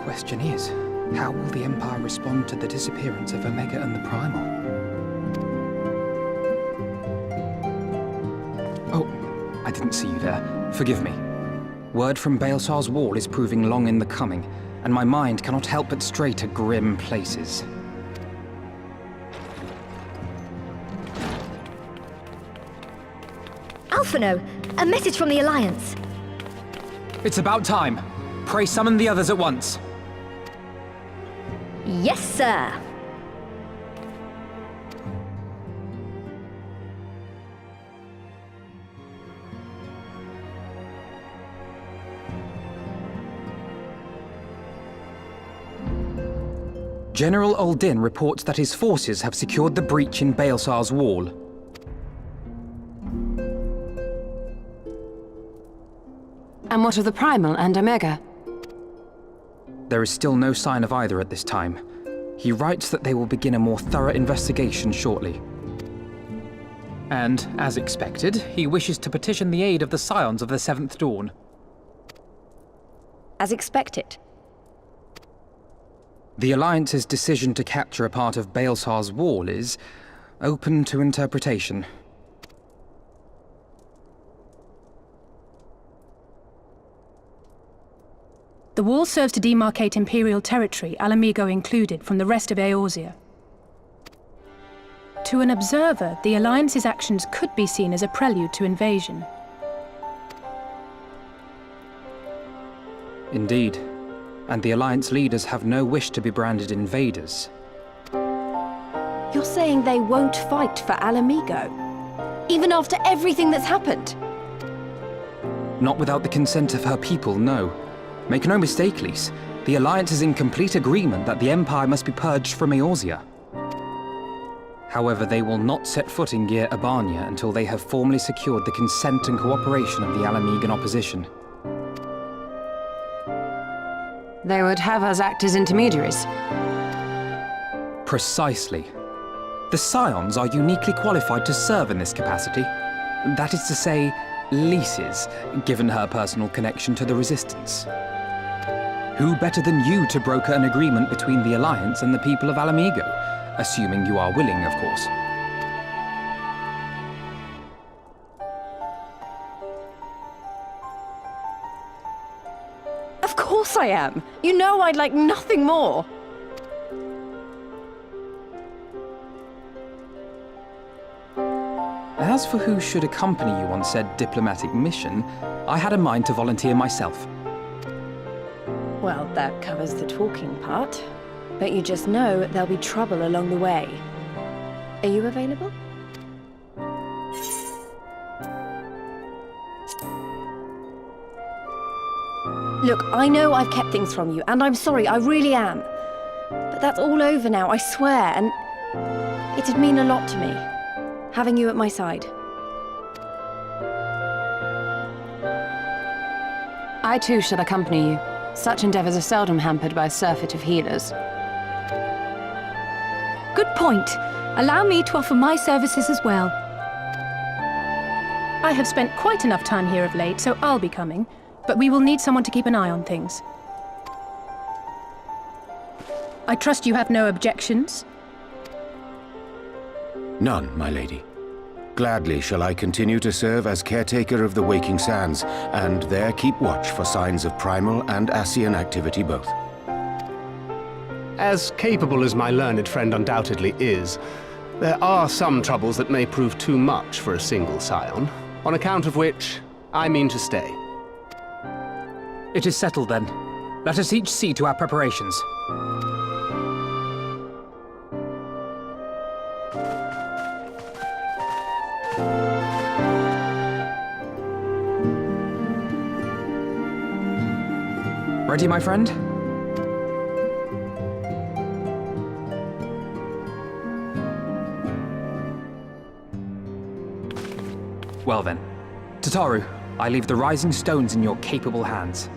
question is, how will the Empire respond to the disappearance of Omega and the Primal? Oh, I didn't see you there. Forgive me. Word from Baelsar's wall is proving long in the coming, and my mind cannot help but stray to grim places. Alphino, a message from the Alliance. It's about time. Pray summon the others at once. Yes, sir. General Uldin reports that his forces have secured the breach in Baelsar's wall. And what of the Primal and Omega? There is still no sign of either at this time. He writes that they will begin a more thorough investigation shortly. And, as expected, he wishes to petition the aid of the Scions of the Seventh Dawn. As expected. The Alliance's decision to capture a part of Baelsar's wall is open to interpretation. The wall serves to demarcate Imperial territory, Ala Mhigo included, from the rest of Eorzea. To an observer, the Alliance's actions could be seen as a prelude to invasion. Indeed. And the Alliance leaders have no wish to be branded invaders. You're saying they won't fight for Ala Mhigo? Even after everything that's happened? Not without the consent of her people, no. Make no mistake, Lys. The Alliance is in complete agreement that the Empire must be purged from Eorzea. However, they will not set foot in Gyr Abania until they have formally secured the consent and cooperation of the Ala Mhigan opposition. They would have us act as intermediaries. Precisely. The Scions are uniquely qualified to serve in this capacity. That is to say, Lys's, given her personal connection to the Resistance. Who better than you to broker an agreement between the Alliance and the people of Ala Mhigo, assuming you are willing, of course. Of course I am. You know I'd like nothing more. As for who should accompany you on said diplomatic mission, I had a mind to volunteer myself. Well, that covers the talking part. But you just know there'll be trouble along the way. Are you available? Look, I know I've kept things from you, and I'm sorry, I really am. But that's all over now, I swear, and it'd mean a lot to me, having you at my side. I too shall accompany you. Such endeavors are seldom hampered by a surfeit of healers. Good point. Allow me to offer my services as well. I have spent quite enough time here of late, so I'll be coming. But we will need someone to keep an eye on things. I trust you have no objections? None, my lady. Gladly shall I continue to serve as caretaker of the Waking Sands, and there keep watch for signs of primal and Ascian activity both. As capable as my learned friend undoubtedly is, there are some troubles that may prove too much for a single scion, on account of which I mean to stay. It is settled then. Let us each see to our preparations. Ready, my friend? Well then. Tataru, I leave the rising stones in your capable hands.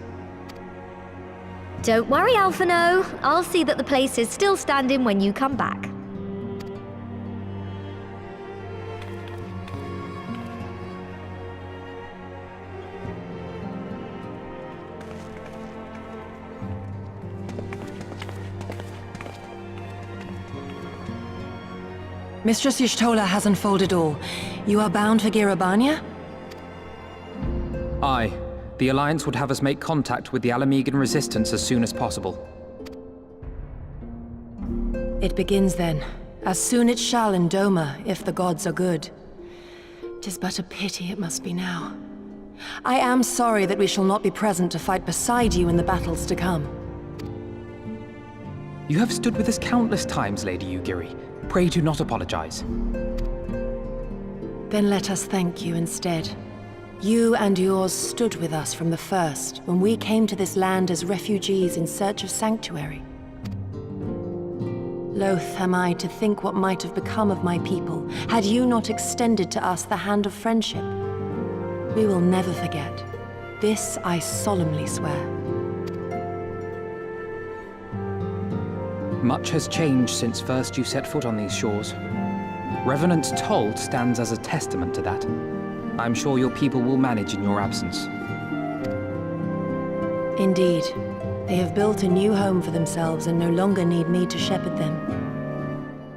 Don't worry, Alphino. I'll see that the place is still standing when you come back. Mistress Y'shtola has unfolded all. You are bound for Girabania? Aye. The Alliance would have us make contact with the Ala Mhigan resistance as soon as possible. It begins then. As soon it shall in Doma, if the gods are good. 'Tis but a pity it must be now. I am sorry that we shall not be present to fight beside you in the battles to come. You have stood with us countless times, Lady Ugiri. Pray do not apologize. Then let us thank you instead. You and yours stood with us from the first, when we came to this land as refugees in search of sanctuary. Loath am I to think what might have become of my people, had you not extended to us the hand of friendship. We will never forget. This I solemnly swear. Much has changed since first you set foot on these shores. Revenant's Toll stands as a testament to that. I'm sure your people will manage in your absence. Indeed. They have built a new home for themselves and no longer need me to shepherd them.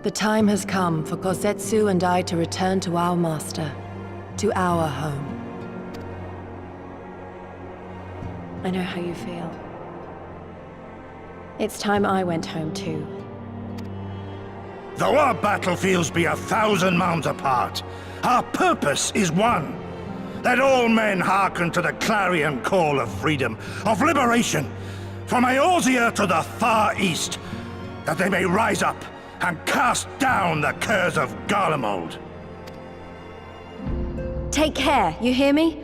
The time has come for Kozetsu and I to return to our master, to our home. I know how you feel. It's time I went home too. Though our battlefields be 1,000 mounds apart, our purpose is one. Let all men hearken to the clarion call of freedom, of liberation, from Eorzea to the far east, that they may rise up and cast down the curse of Garlemald. Take care, you hear me?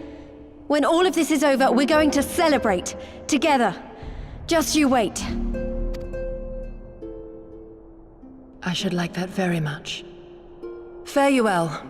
When all of this is over, we're going to celebrate, together. Just you wait. I should like that very much. Fare you well.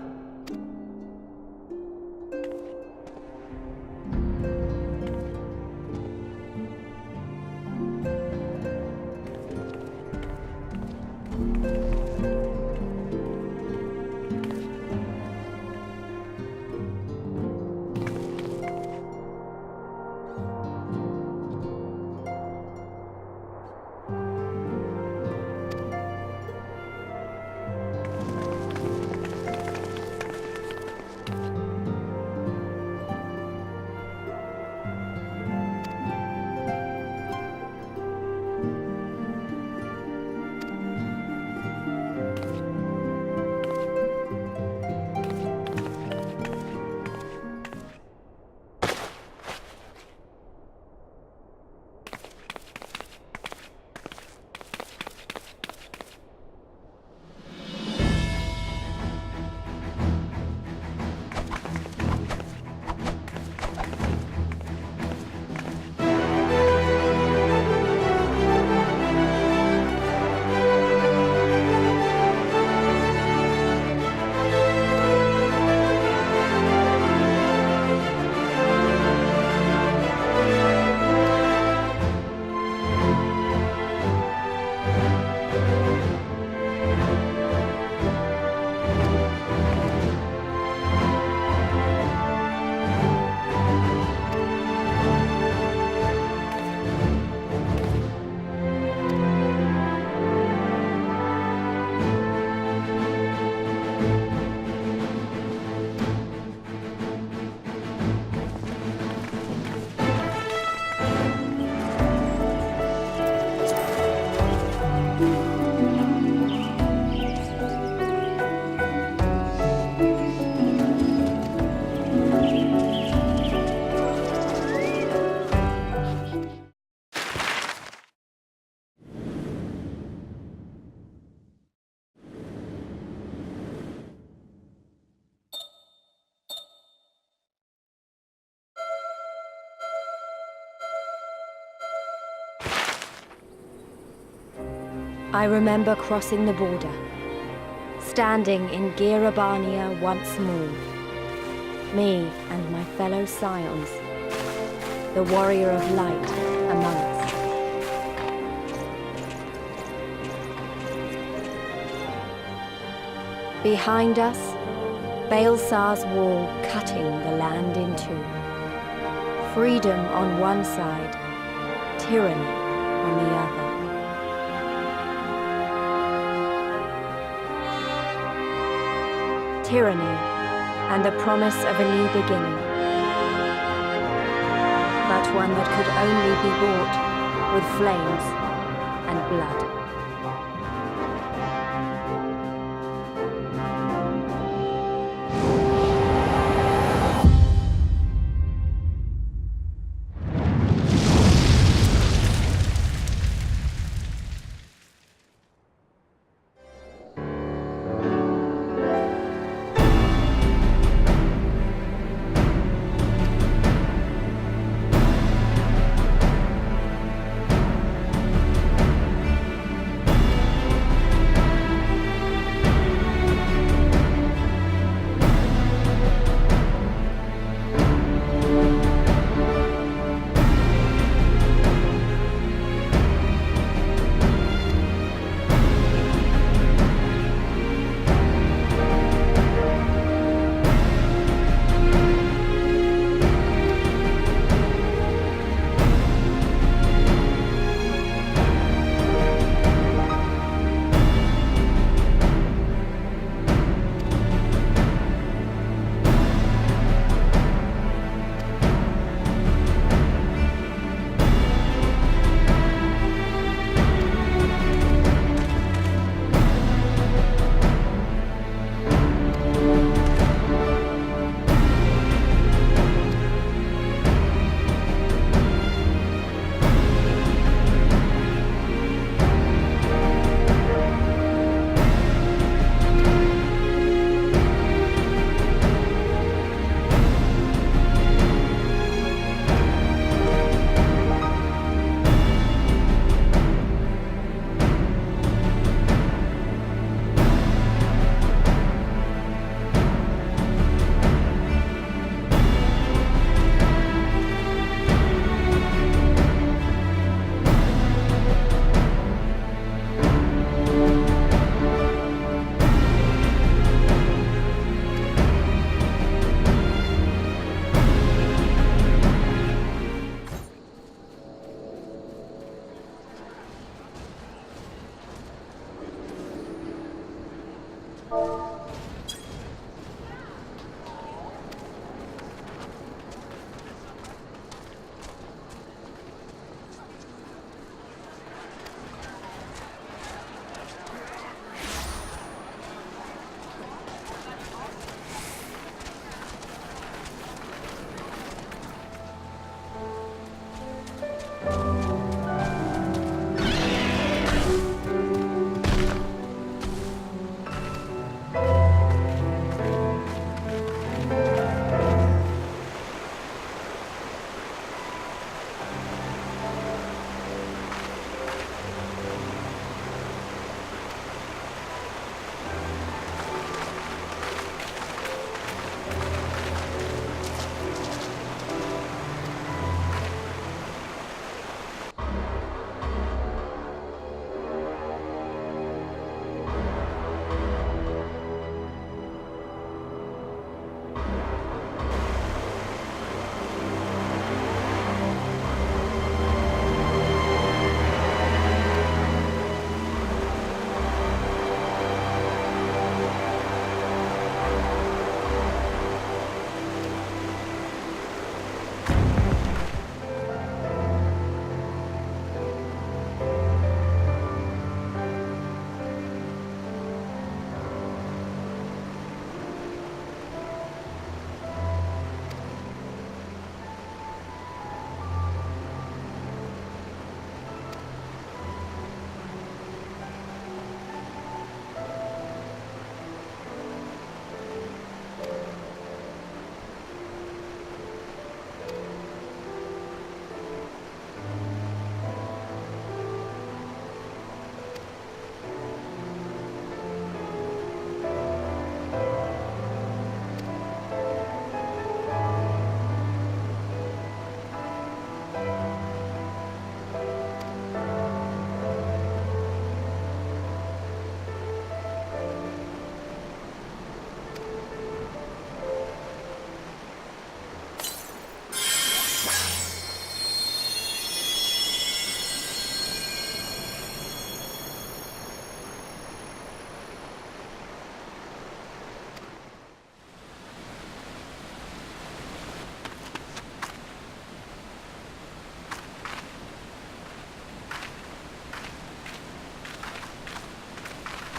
I remember crossing the border, standing in Girabania once more. Me and my fellow Scions, the warrior of light among us. Behind us, Baelsar's wall cutting the land in two. Freedom on one side, tyranny on the other. tyranny, and the promise of a new beginning. But one that could only be bought with flames and blood.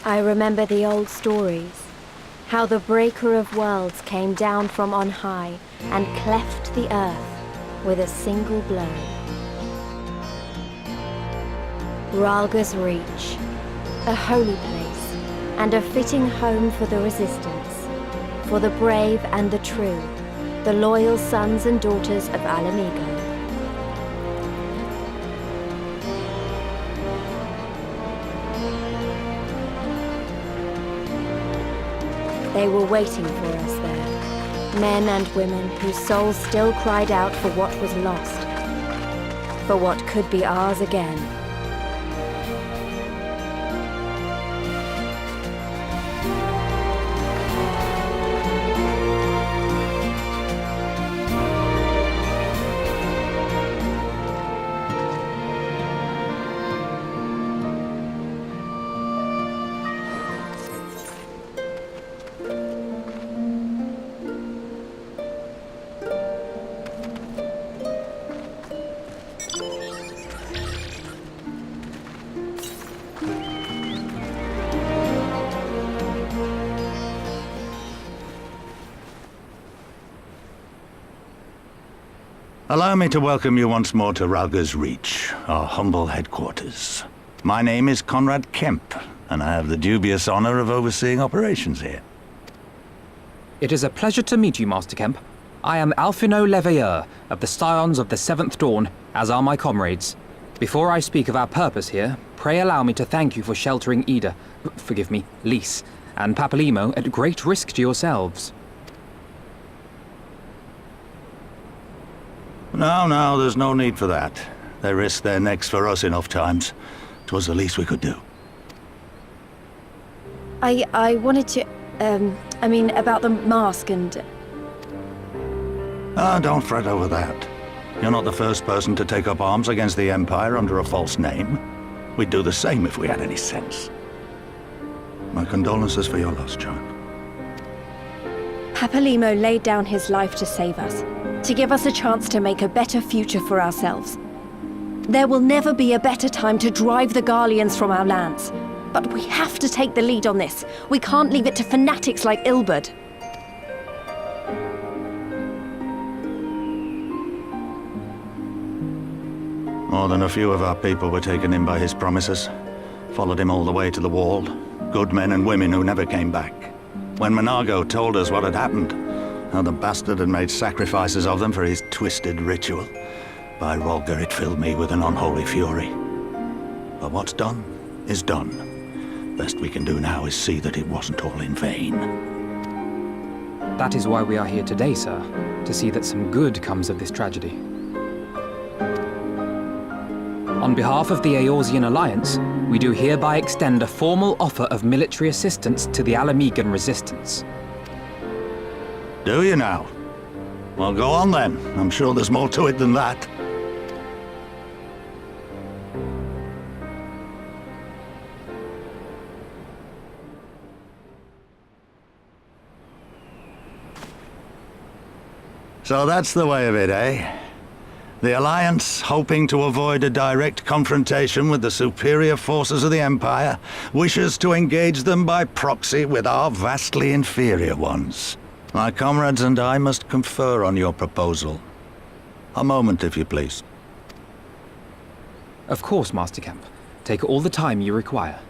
I remember the old stories. How the Breaker of Worlds came down from on high and cleft the earth with a single blow. Rhalgr's Reach, a holy place, and a fitting home for the Resistance, for the brave and the true, the loyal sons and daughters of Ala Mhigo. They were waiting for us there, men and women whose souls still cried out for what was lost, for what could be ours again. Allow me to welcome you once more to Rhalgr's Reach, our humble headquarters. My name is Conrad Kemp, and I have the dubious honor of overseeing operations here. It is a pleasure to meet you, Master Kemp. I am Alphino Leveilleur of the Scions of the Seventh Dawn, as are my comrades. Before I speak of our purpose here, pray allow me to thank you for sheltering Ida, forgive me, Lys, and Papalymo at great risk to yourselves. No, there's no need for that. They risked their necks for us enough times. 'Twas the least we could do. I wanted to, about the mask and... Don't fret over that. You're not the first person to take up arms against the Empire under a false name. We'd do the same if we had any sense. My condolences for your loss, child. Papalymo laid down his life to save us, to give us a chance to make a better future for ourselves. There will never be a better time to drive the Garleans from our lands. But we have to take the lead on this. We can't leave it to fanatics like Ilberd. More than a few of our people were taken in by his promises. Followed him all the way to the wall. Good men and women who never came back. When Monargo told us what had happened, how the bastard had made sacrifices of them for his twisted ritual, by Rhalgr it filled me with an unholy fury. But what's done is done. Best we can do now is see that it wasn't all in vain. That is why we are here today, sir, to see that some good comes of this tragedy. On behalf of the Eorzean Alliance, we do hereby extend a formal offer of military assistance to the Ala Mhigan resistance. Do you now? Well, go on then. I'm sure there's more to it than that. So that's the way of it, eh? The Alliance, hoping to avoid a direct confrontation with the superior forces of the Empire, wishes to engage them by proxy with our vastly inferior ones. My comrades and I must confer on your proposal. A moment, if you please. Of course, Master Kemp. Take all the time you require.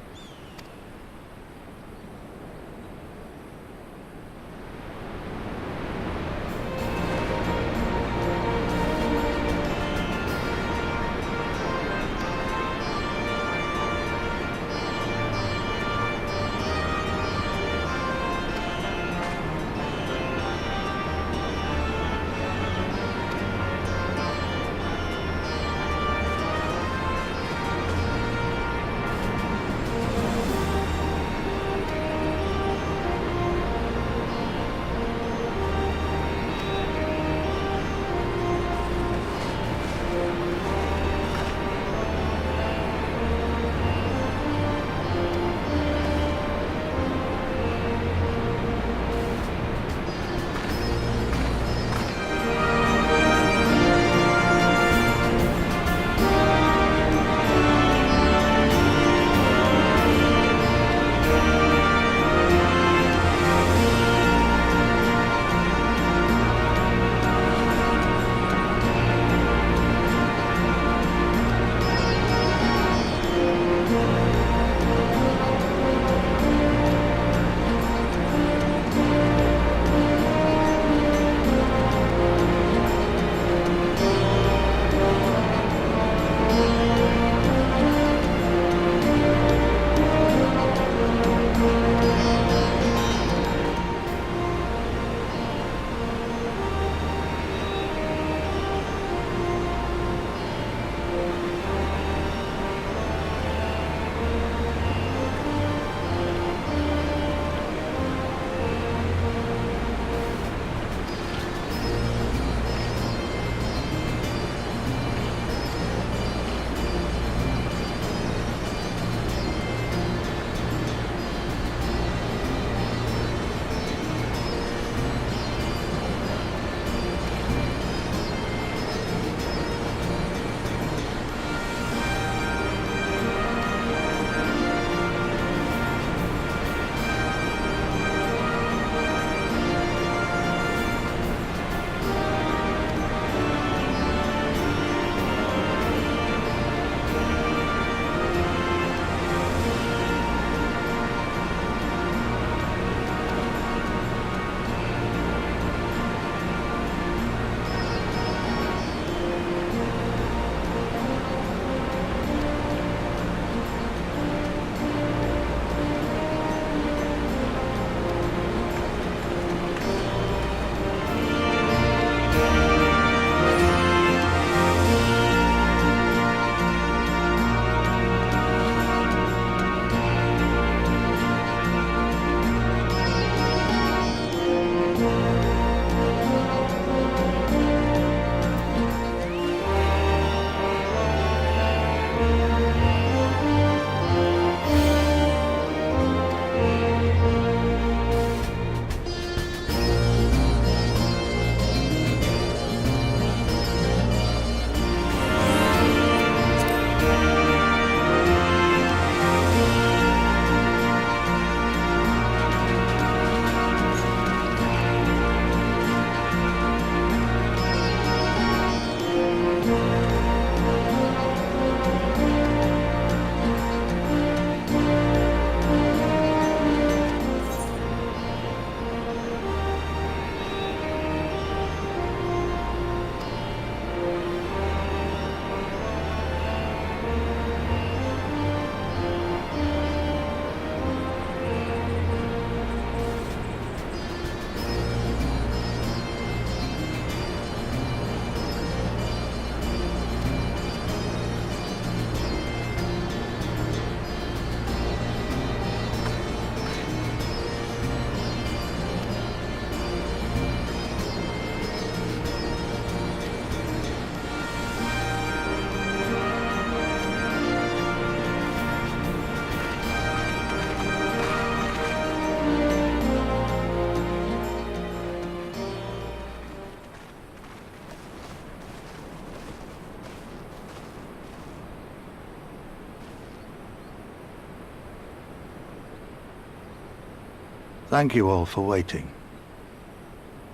Thank you all for waiting.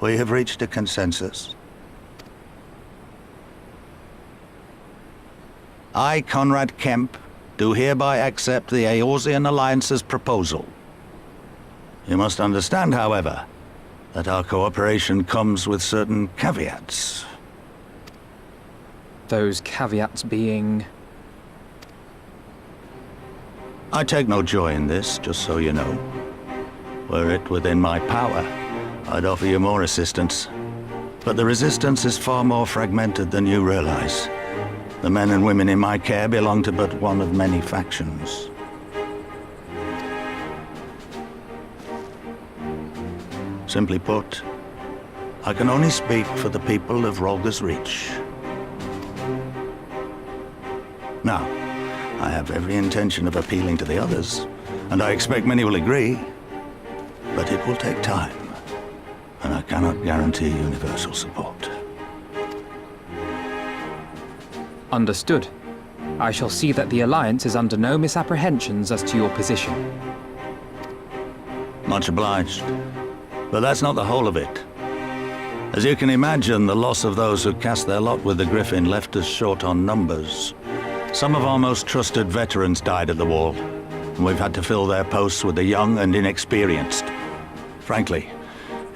We have reached a consensus. I, Conrad Kemp, do hereby accept the Eorzean Alliance's proposal. You must understand, however, that our cooperation comes with certain caveats. Those caveats being... I take no joy in this, just so you know. Were it within my power, I'd offer you more assistance. But the Resistance is far more fragmented than you realize. The men and women in my care belong to but one of many factions. Simply put, I can only speak for the people of Rhalgr's Reach. Now, I have every intention of appealing to the others, and I expect many will agree. But it will take time, and I cannot guarantee universal support. Understood. I shall see that the Alliance is under no misapprehensions as to your position. Much obliged. But that's not the whole of it. As you can imagine, the loss of those who cast their lot with the Griffin left us short on numbers. Some of our most trusted veterans died at the wall, and we've had to fill their posts with the young and inexperienced. Frankly,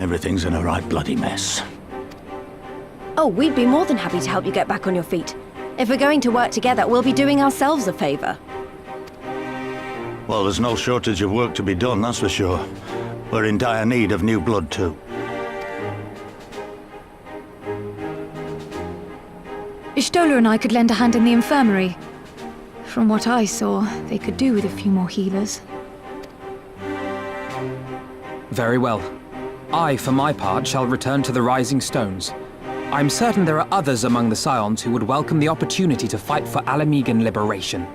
everything's in a right bloody mess. Oh, we'd be more than happy to help you get back on your feet. If we're going to work together, we'll be doing ourselves a favor. Well, there's no shortage of work to be done, that's for sure. We're in dire need of new blood, too. Ishtola and I could lend a hand in the infirmary. From what I saw, they could do with a few more healers. Very well. I, for my part, shall return to the Rising Stones. I'm certain there are others among the Scions who would welcome the opportunity to fight for Ala Mhigan liberation.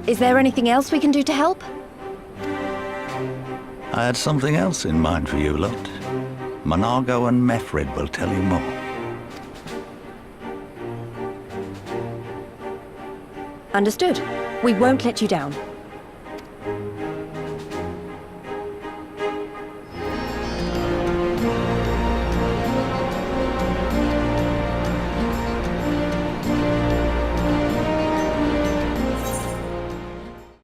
Is there anything else we can do to help? I had something else in mind for you lot. Mhigo and Mefred will tell you more. Understood. We won't let you down.